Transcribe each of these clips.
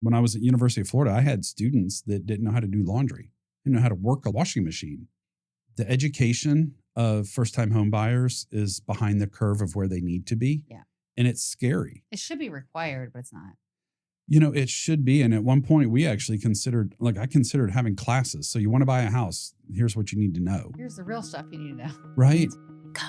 when I was at University of Florida, I had students that didn't know how to do laundry, didn't know how to work a washing machine. The education of first-time home buyers is behind the curve of where they need to be. Yeah. And it's scary. It should be required, but it's not. It should be. And at one point we actually considered having classes. So you want to buy a house, here's what you need to know. Here's the real stuff you need to know. Right. Go.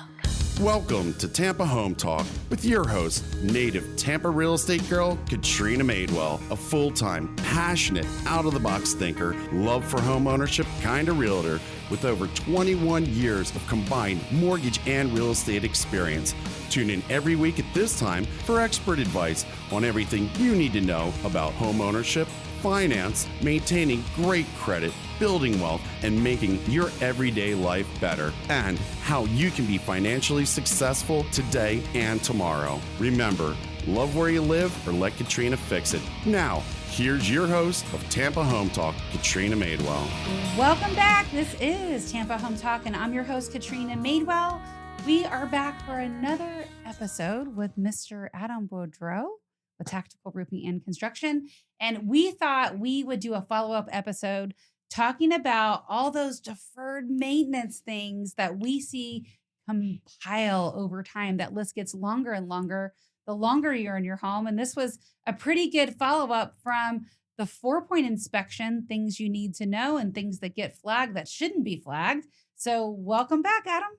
Welcome to Tampa Home Talk with your host, native Tampa real estate girl, Katrina Madewell, a full-time, passionate, out-of-the-box thinker, love for home ownership kind of realtor with over 21 years of combined mortgage and real estate experience. Tune in every week at this time for expert advice on everything you need to know about home ownership, finance, maintaining great credit, building wealth, and making your everyday life better, and how you can be financially successful today and tomorrow. Remember, love where you live or let Katrina fix it. Now, here's your host of Tampa Home Talk, Katrina Madewell. Welcome back. This is Tampa Home Talk, and I'm your host, Katrina Madewell. We are back for another episode with Mr. Adam Boudreau with Tactical Roofing and Construction. And we thought we would do a follow-up episode talking about all those deferred maintenance things that we see compile over time. That list gets longer and longer the longer you're in your home. And this was a pretty good follow-up from the 4-point inspection, things you need to know and things that get flagged that shouldn't be flagged. So welcome back, Adam.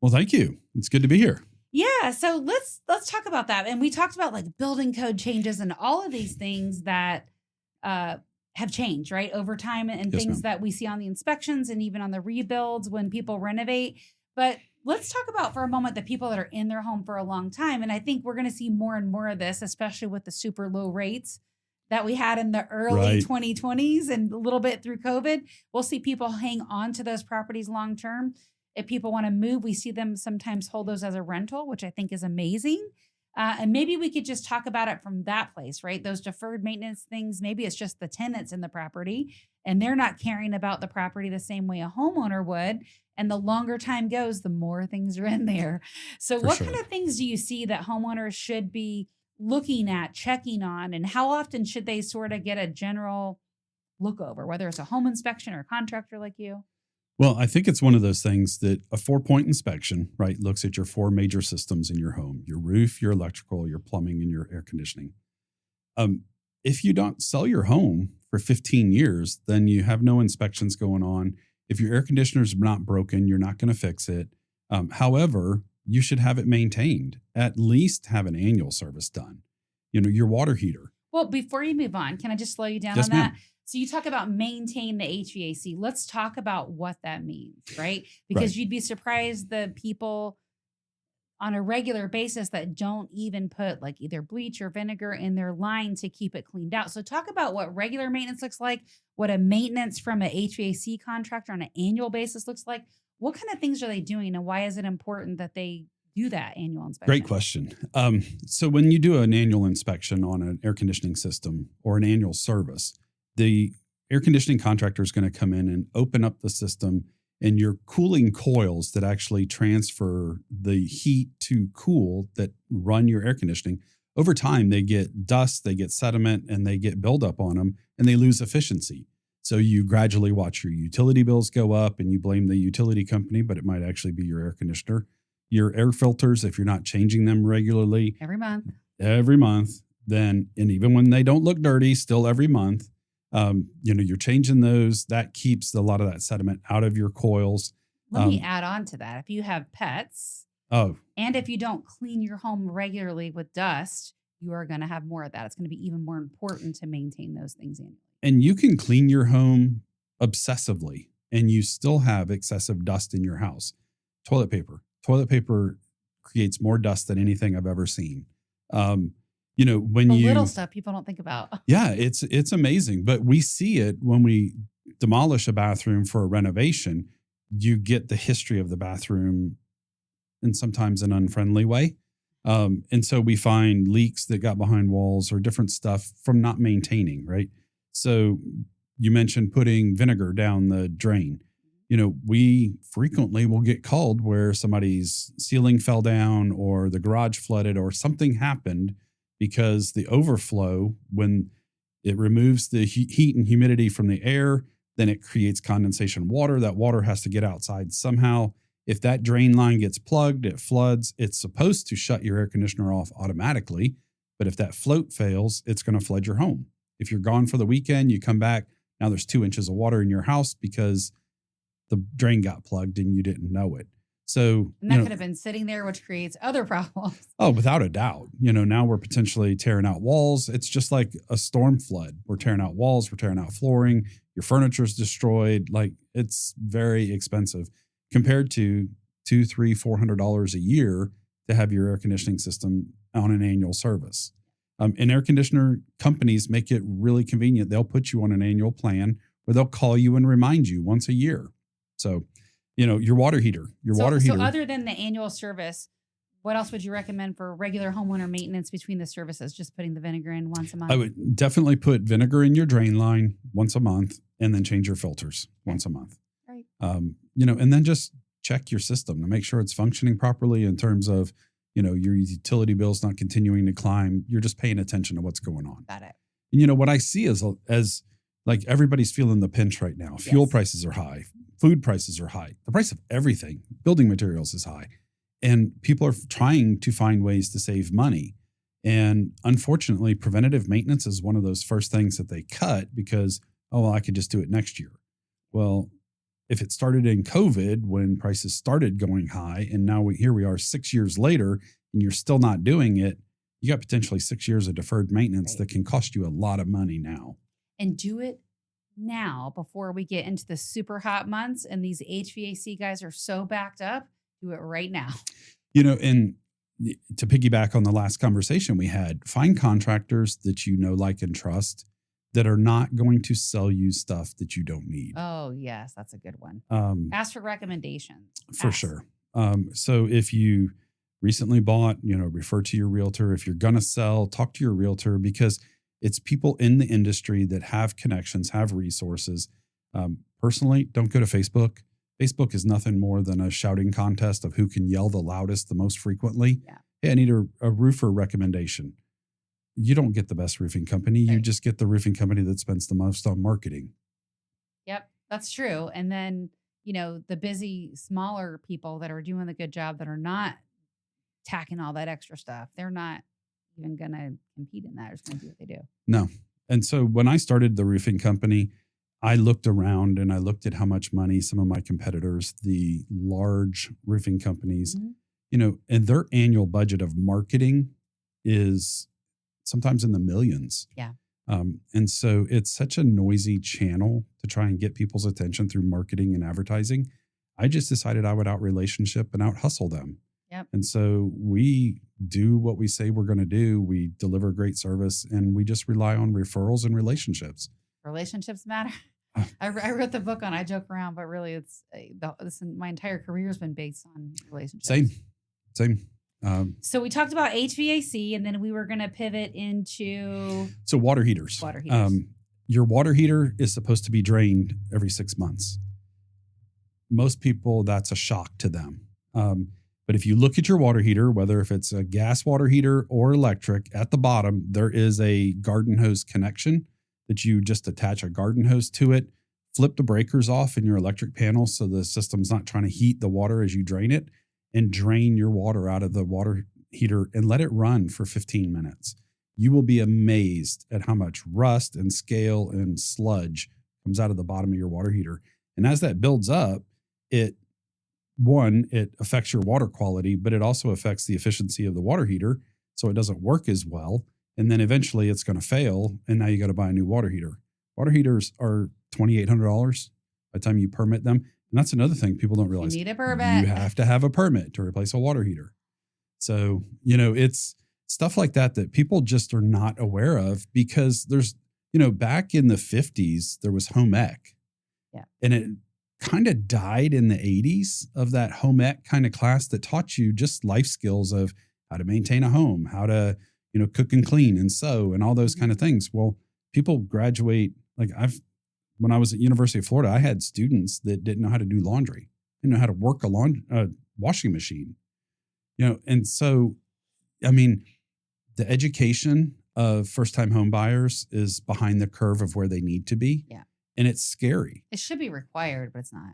Well, thank you. It's good to be here. Yeah. So let's talk about that. And we talked about like building code changes and all of these things that have changed, right, over time, and Yes, things ma'am. that we see on the inspections and even on the rebuilds when people renovate. But let's talk about for a moment the people that are in their home for a long time. And I think we're going to see more and more of this, especially with the super low rates that we had in the early 2020s and a little bit through COVID. We'll see people hang on to those properties long term. If people want to move, we see them sometimes hold those as a rental, which I think is amazing. And maybe we could just talk about it from that place, right? Those deferred maintenance things, maybe it's just the tenants in the property and they're not caring about the property the same way a homeowner would. And the longer time goes, the more things are in there. So what kind of things do you see that homeowners should be looking at, checking on, and how often should they sort of get a general look over, whether it's a home inspection or a contractor like you? Well, I think it's one of those things that a 4-point inspection, right, looks at your 4 major systems in your home: your roof, your electrical, your plumbing, and your air conditioning. If you don't sell your home for 15 years, then you have no inspections going on. If your air conditioner is not broken, you're not going to fix it. However, you should have it maintained, at least have an annual service done. Your water heater. Well, before you move on, can I just slow you down Yes, on that? ma'am. So you talk about maintain the HVAC. Let's talk about what that means, right? Because you'd be surprised the people on a regular basis that don't even put like either bleach or vinegar in their line to keep it cleaned out. So talk about what regular maintenance looks like, what a maintenance from an HVAC contractor on an annual basis looks like. What kind of things are they doing, and why is it important that they do that annual inspection? Great question. So when you do an annual inspection on an air conditioning system or an annual service, the air conditioning contractor is going to come in and open up the system, and your cooling coils that actually transfer the heat to cool that run your air conditioning, over time, they get dust, they get sediment, and they get buildup on them, and they lose efficiency. So you gradually watch your utility bills go up, and you blame the utility company, but it might actually be your air conditioner. Your air filters, if you're not changing them regularly. Every month, then, and even when they don't look dirty, still every month, you're changing those. That keeps a lot of that sediment out of your coils. let me add on to that. If you have pets, and if you don't clean your home regularly with dust, you are going to have more of that. It's going to be even more important to maintain those things annually. And you can clean your home obsessively, and you still have excessive dust in your house. Toilet paper creates more dust than anything I've ever seen. When the little stuff people don't think about. Yeah, it's amazing. But we see it when we demolish a bathroom for a renovation. You get the history of the bathroom in sometimes an unfriendly way. And so we find leaks that got behind walls or different stuff from not maintaining, right? So you mentioned putting vinegar down the drain. We frequently will get called where somebody's ceiling fell down or the garage flooded or something happened because the overflow, when It removes the heat and humidity from the air. Then it creates condensation water. That water has to get outside somehow. If that drain line gets plugged, it floods. It's supposed to shut your air conditioner off automatically. But if that float fails, it's going to flood your home. If you're gone for the weekend, you come back, now there's 2 inches of water in your house because the drain got plugged and you didn't know it. So and that could have been sitting there, which creates other problems. Oh, without a doubt. Now we're potentially tearing out walls. It's just like a storm flood. We're tearing out walls. We're tearing out flooring. Your furniture's destroyed. Like, it's very expensive compared to $200, $300, $400 a year to have your air conditioning system on an annual service. And air conditioner companies make it really convenient. They'll put you on an annual plan where they'll call you and remind you once a year. So, your water heater, water heater. So other than the annual service, what else would you recommend for regular homeowner maintenance between the services? Just putting the vinegar in once a month? I would definitely put vinegar in your drain line once a month and then change your filters once a month. Right. And then just check your system to make sure it's functioning properly in terms of, your utility bills not continuing to climb. You're just paying attention to what's going on. Got it. And what I see is as like everybody's feeling the pinch right now. Fuel prices are high. Food prices are high. The price of everything, building materials, is high. And people are trying to find ways to save money. And unfortunately, preventative maintenance is one of those first things that they cut because, I could just do it next year. Well, if it started in COVID when prices started going high, and now here we are 6 years later, and you're still not doing it, you got potentially 6 years of deferred maintenance that can cost you a lot of money now. And do it now before we get into the super hot months and these HVAC guys are so backed up. Do it right now. And to piggyback on the last conversation we had, find contractors that like, and trust that are not going to sell you stuff that you don't need. Oh, yes. That's a good one. Ask for recommendations. For sure. So if you recently bought, refer to your realtor. If you're going to sell, talk to your realtor because it's people in the industry that have connections, have resources. Personally, don't go to Facebook. Facebook is nothing more than a shouting contest of who can yell the loudest the most frequently. Yeah. Hey, I need a roofer recommendation. You don't get the best roofing company. You just get the roofing company that spends the most on marketing. Yep, that's true. And then, the busy, smaller people that are doing the good job that are not tacking all that extra stuff, they're not even going to compete in that. They're just going to do what they do. No. And so when I started the roofing company, I looked around and I looked at how much money some of my competitors, the large roofing companies, and their annual budget of marketing is sometimes in the millions. Yeah. And so it's such a noisy channel to try and get people's attention through marketing and advertising. I just decided I would out relationship and out hustle them. Yep. And so we do what we say we're going to do. We deliver great service and we just rely on referrals and relationships. Relationships matter. I wrote the book on, I joke around, but really it's my entire career has been based on relationships. Same. So we talked about HVAC and then we were going to pivot into. So water heaters. Your water heater is supposed to be drained every 6 months. Most people, that's a shock to them. But if you look at your water heater, whether if it's a gas water heater or electric, at the bottom, there is a garden hose connection that you just attach a garden hose to it, flip the breakers off in your electric panel so the system's not trying to heat the water as you drain it, and drain your water out of the water heater and let it run for 15 minutes. You will be amazed at how much rust and scale and sludge comes out of the bottom of your water heater. And as that builds up, it affects your water quality, but it also affects the efficiency of the water heater. So it doesn't work as well. And then eventually it's going to fail. And now you got to buy a new water heater. Water heaters are $2,800 by the time you permit them. And that's another thing people don't realize. You need a permit. You have to have a permit to replace a water heater. So, it's stuff like that people just are not aware of because there's, back in the 50s, there was home ec. Yeah. And it kind of died in the 80s of that home ec kind of class that taught you just life skills of how to maintain a home, how to, cook and clean and sew and all those kind of things. Well, people graduate, when I was at University of Florida, I had students that didn't know how to do laundry, didn't know how to work a washing machine, and so, the education of first-time home buyers is behind the curve of where they need to be. Yeah. And it's scary. It should be required, but it's not.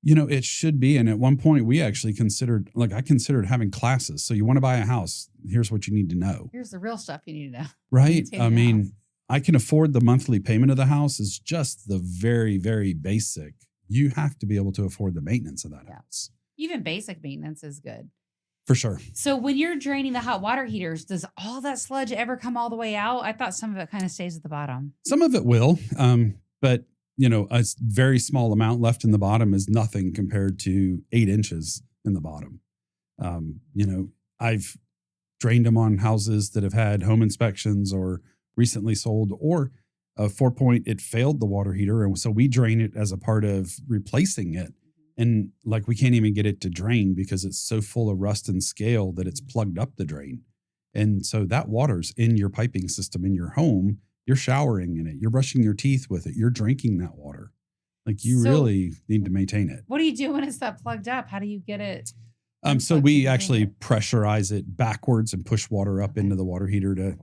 It should be. And at one point we actually I considered having classes. So you want to buy a house, here's what you need to know. Here's the real stuff you need to know. Right. Maintain I your mean, house. I can afford the monthly payment of the house is just the very, very basic. You have to be able to afford the maintenance of that house. Even basic maintenance is good. For sure. So when you're draining the hot water heaters, does all that sludge ever come all the way out? I thought some of it kind of stays at the bottom. Some of it will. But a very small amount left in the bottom is nothing compared to 8 inches in the bottom. I've drained them on houses that have had home inspections or recently sold, or a 4-point, it failed the water heater. And so we drain it as a part of replacing it. And we can't even get it to drain because it's so full of rust and scale that it's plugged up the drain. And so that water's in your piping system in your home. You're showering in it. You're brushing your teeth with it. You're drinking that water. You really need to maintain it. What do you do when it's that plugged up? How do you get it? So we actually pressurize it backwards and push water up into the water heater to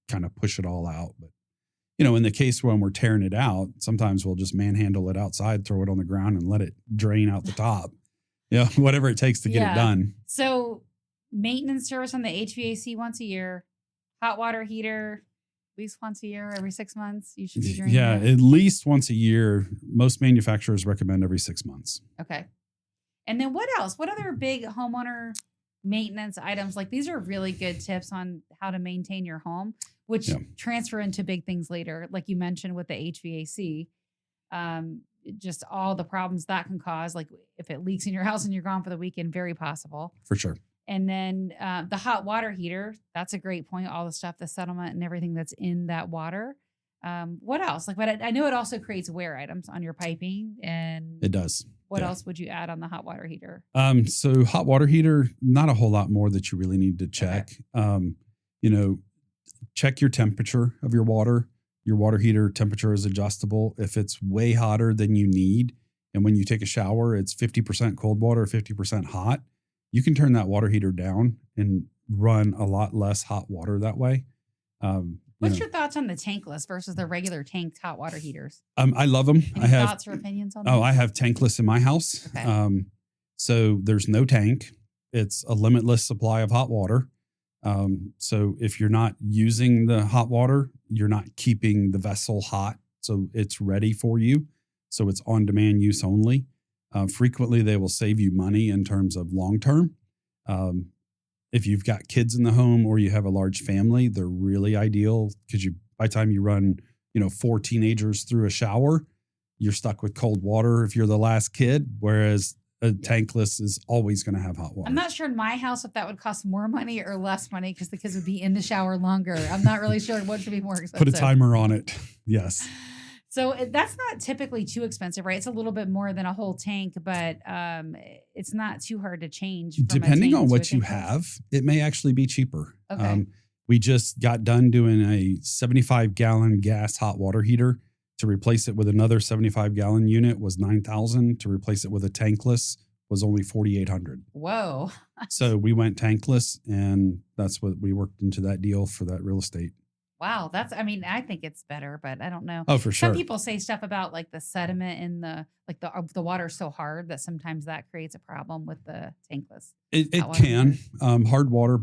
kind of push it all out. But, in the case when we're tearing it out, sometimes we'll just manhandle it outside, throw it on the ground and let it drain out the top. Whatever it takes to get it done. So maintenance service on the HVAC once a year, hot water heater, at least once a year, every 6 months, you should be draining it. At least once a year. Most manufacturers recommend every 6 months. Okay. And then what else? What other big homeowner maintenance items? These are really good tips on how to maintain your home, which transfer into big things later. Like you mentioned with the HVAC, just all the problems that can cause. If it leaks in your house and you're gone for the weekend, very possible. For sure. And then the hot water heater, that's a great point. All the stuff, the settlement and everything that's in that water. What else? But I know it also creates wear items on your piping. And it does. What else would you add on the hot water heater? So hot water heater, not a whole lot more that you really need to check. Okay. Check your temperature of your water. Your water heater temperature is adjustable. If it's way hotter than you need, and when you take a shower, it's 50% cold water, 50% hot, you can turn that water heater down and run a lot less hot water that way. What's your thoughts on the tankless versus the regular tanked hot water heaters? I love them. Any thoughts or opinions on them? Oh, I have tankless in my house. Okay. So there's no tank. It's a limitless supply of hot water. So if you're not using the hot water, you're not keeping the vessel hot. So it's ready for you. So it's on demand use only. Frequently they will save you money in terms of long-term. If you've got kids in the home or you have a large family, they're really ideal because by the time you run, 4 teenagers through a shower, you're stuck with cold water if you're the last kid, whereas a tankless is always going to have hot water. I'm not sure in my house if that would cost more money or less money because the kids would be in the shower longer. I'm not really sure what should be more expensive. Put a timer on it. Yes. So that's not typically too expensive, right? It's a little bit more than a whole tank, but it's not too hard to change. Depending on what you have, it may actually be cheaper. Okay. We just got done doing a 75-gallon gas hot water heater. To replace it with another 75-gallon unit was $9,000. To replace it with a tankless was only $4,800. Whoa. So we went tankless, and that's what we worked into that deal for that real estate. Wow. I think it's better, but I don't know. Oh, for sure. Some people say stuff about the sediment in the water's so hard that sometimes that creates a problem with the tankless. It can. Hard water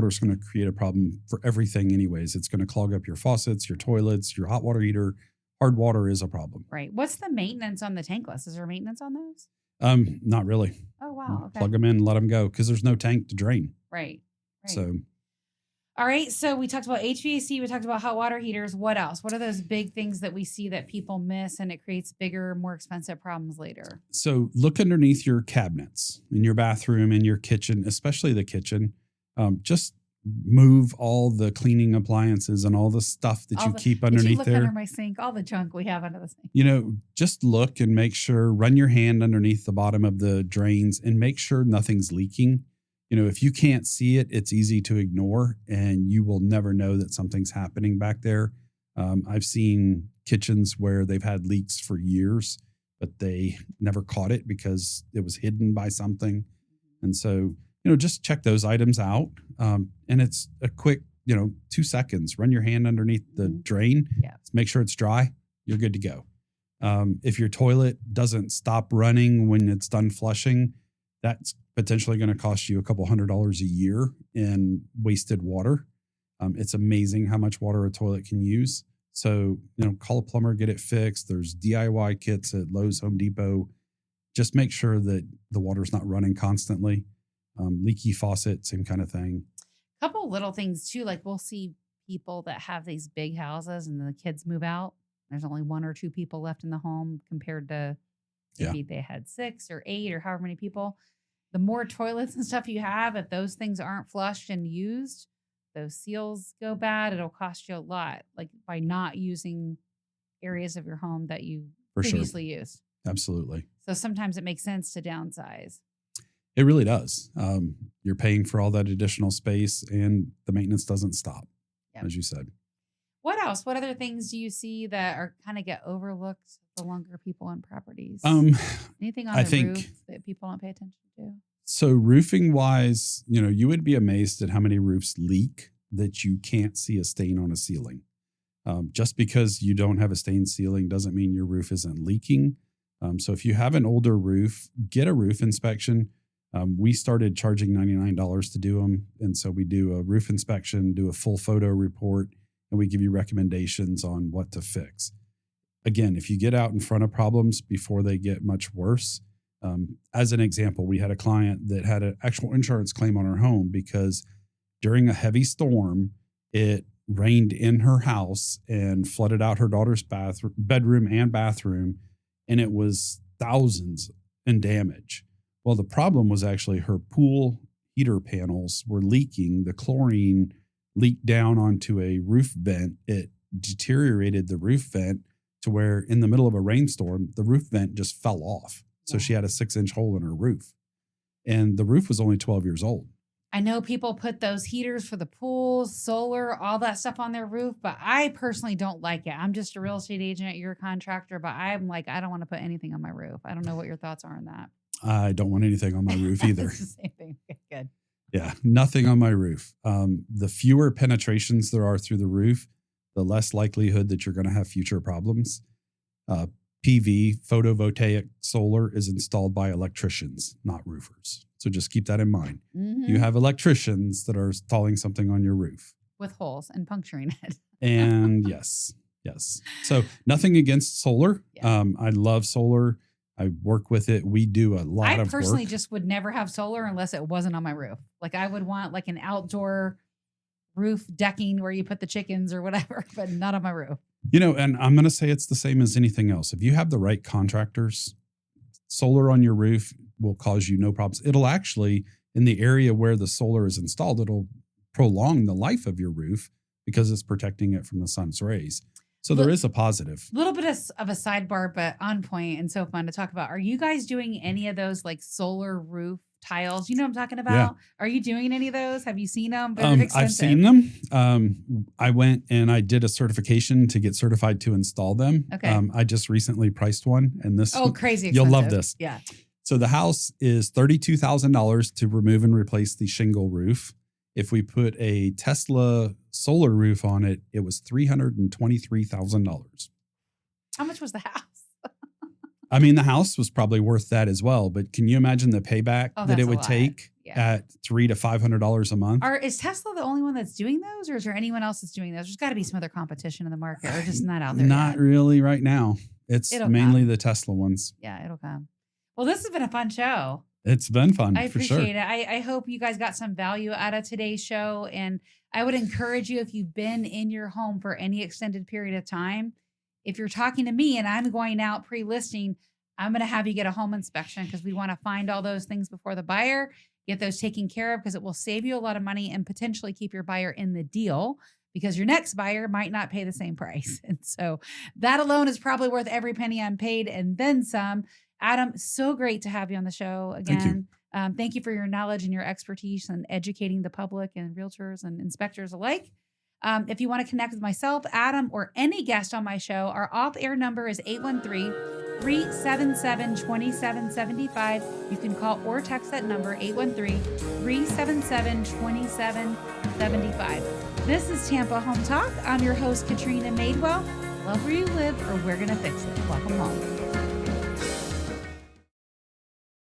is going to create a problem for everything anyways. It's going to clog up your faucets, your toilets, your hot water heater. Hard water is a problem. Right. What's the maintenance on the tankless? Is there maintenance on those? Not really. Oh, wow. Okay. Plug them in, let them go because there's no tank to drain. Right. So. All right. So we talked about HVAC. We talked about hot water heaters. What else? What are those big things that we see that people miss and it creates bigger, more expensive problems later? So look underneath your cabinets in your bathroom, in your kitchen, especially the kitchen. Just move all the cleaning appliances and all the stuff that you keep underneath you look there. Under my sink, all the junk we have under the sink. Just look and make sure, run your hand underneath the bottom of the drains and make sure nothing's leaking. If you can't see it, it's easy to ignore and you will never know that something's happening back there. I've seen kitchens where they've had leaks for years, but they never caught it because it was hidden by something. And so, just check those items out. And it's a quick 2 seconds, run your hand underneath the drain, make sure it's dry, you're good to go. If your toilet doesn't stop running when it's done flushing, that's potentially going to cost you a couple $100 a year in wasted water. It's amazing how much water a toilet can use. So, call a plumber, get it fixed. There's DIY kits at Lowe's, Home Depot. Just make sure that the water's not running constantly. Leaky faucet, same kind of thing. A couple little things too, like we'll see people that have these big houses and the kids move out. There's only 1 or 2 people left in the home compared to maybe they had 6 or 8 or however many people. The more toilets and stuff you have, if those things aren't flushed and used, those seals go bad. It'll cost you a lot, like by not using areas of your home that you previously used. Absolutely. So sometimes it makes sense to downsize. It really does. You're paying for all that additional space and the maintenance doesn't stop, as you said. What else? What other things do you see that are kind of get overlooked the longer people on properties? Anything on the roof that people don't pay attention to? So roofing wise, you would be amazed at how many roofs leak that you can't see a stain on a ceiling. Just because you don't have a stained ceiling doesn't mean your roof isn't leaking. So if you have an older roof, get a roof inspection. We started charging $99 to do them. And so we do a roof inspection, do a full photo report, and we give you recommendations on what to fix. Again, if you get out in front of problems before they get much worse, as an example, we had a client that had an actual insurance claim on her home because during a heavy storm, it rained in her house and flooded out her daughter's bedroom and bathroom, and it was thousands in damage. Well, the problem was actually her pool heater panels were leaking. The chlorine leaked down onto a roof vent. It deteriorated the roof vent to where in the middle of a rainstorm, the roof vent just fell off. So she had a 6-inch hole in her roof. And the roof was only 12 years old. I know people put those heaters for the pools, solar, all that stuff on their roof, but I personally don't like it. I'm just a real estate agent. You're a contractor, but I'm like, I don't want to put anything on my roof. I don't know what your thoughts are on that. I don't want anything on my roof either. It's the same thing. Okay, good. Yeah, nothing on my roof. The fewer penetrations there are through the roof, the less likelihood that you're going to have future problems. PV, photovoltaic solar, is installed by electricians, not roofers. So just keep that in mind. Mm-hmm. You have electricians that are installing something on your roof. With holes and puncturing it. And yes. So nothing against solar. Yeah. I love solar. I work with it. We do a lot of work. I personally just would never have solar unless it wasn't on my roof. Like I would want like an outdoor roof decking where you put the chickens or whatever, but not on my roof. And I'm going to say it's the same as anything else. If you have the right contractors, solar on your roof will cause you no problems. It'll actually, in the area where the solar is installed, it'll prolong the life of your roof because it's protecting it from the sun's rays. So there is a positive. A little bit of a sidebar, but on point and so fun to talk about. Are you guys doing any of those like solar roof tiles? You know what I'm talking about? Yeah. Are you doing any of those? Have you seen them? I've seen them. I went and I did a certification to get certified to install them. Okay. I just recently priced one, and this crazy expensive. You'll love this. Yeah. So the house is $32,000 to remove and replace the shingle roof. If we put a Tesla solar roof on it, it was $323,000. How much was the house? I mean, the house was probably worth that as well, but can you imagine the payback that it would take at $300 to $500 a month? Is Tesla the only one that's doing those, or is there anyone else that's doing those? There's got to be some other competition in the market, or just not out there. Not really right now. It'll mainly come. The Tesla ones. Yeah, it'll come. Well, this has been a fun show. It's been fun. I appreciate for sure. it. I hope you guys got some value out of today's show. And I would encourage you, if you've been in your home for any extended period of time, if you're talking to me and I'm going out pre-listing, I'm going to have you get a home inspection because we want to find all those things before the buyer, get those taken care of because it will save you a lot of money and potentially keep your buyer in the deal because your next buyer might not pay the same price. And so that alone is probably worth every penny I'm paid and then some. Adam, so great to have you on the show again. Thank you for your knowledge and your expertise and educating the public and realtors and inspectors alike. If you want to connect with myself, Adam, or any guest on my show, our off-air number is 813-377-2775. You can call or text that number, 813-377-2775. This is Tampa Home Talk. I'm your host, Katrina Madewell. Love where you live, or we're going to fix it. Welcome home.